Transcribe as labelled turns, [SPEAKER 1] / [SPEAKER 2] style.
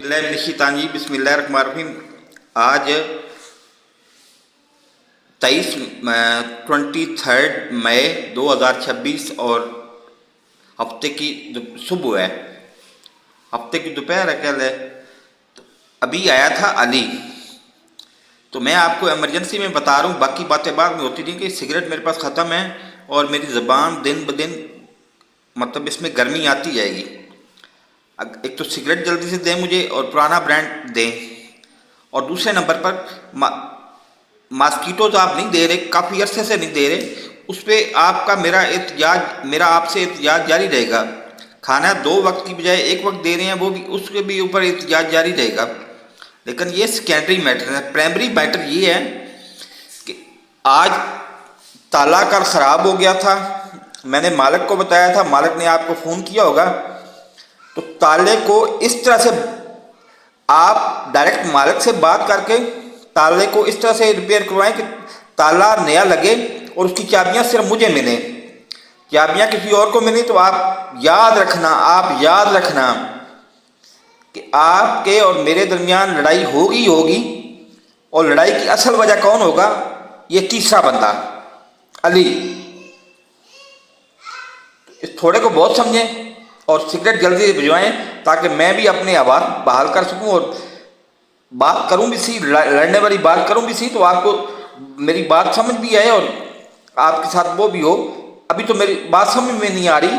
[SPEAKER 1] तांजी बिस्मिल्लाहिर्रहमानिर्रहीम। आज 23 मई 2026 और हफ्ते की सुबह है, हफ्ते की दोपहर है कल है। तो अभी आया था अली, तो मैं आपको इमरजेंसी में बता रहा हूँ, बाकी बातें बाद में होती रही कि सिगरेट मेरे पास ख़त्म है और मेरी ज़बान दिन ब दिन मतलब इसमें गर्मी आती जाएगी। एक तो सिगरेट जल्दी से दें मुझे और पुराना ब्रांड दें, और दूसरे नंबर पर मॉस्किटोज आप नहीं दे रहे, काफ़ी अरसे से नहीं दे रहे, उस पर आपका मेरा आपसे एहतिजाज जारी रहेगा। खाना 2 वक्त की बजाय 1 वक्त दे रहे हैं, वो भी उसके भी ऊपर एहतिजाज जारी रहेगा। लेकिन ये सेकेंडरी मैटर है। प्राइमरी मैटर ये है कि आज ताला कल ख़राब हो गया था, मैंने मालिक को बताया था, मालिक ने आपको फ़ोन किया होगा। तो ताले को इस तरह से आप डायरेक्ट मालिक से बात करके ताले को इस तरह से रिपेयर करवाएं कि ताला नया लगे और उसकी चाबियां सिर्फ मुझे मिलें, चाबियां किसी और को मिलें। तो आप याद रखना कि आपके और मेरे दरमियान लड़ाई होगी, और लड़ाई की असल वजह कौन होगा? ये तीसरा बंदा अली। इस थोड़े को बहुत समझें और सिगरेट जल्दी से भिजवाएं ताकि मैं भी अपने आवाज़ बहाल कर सकूं और बात करूं भी सी, लड़ने वाली बात करूं भी सी, तो आपको मेरी बात समझ भी आए और आपके साथ वो भी हो। अभी तो मेरी बात समझ में नहीं आ रही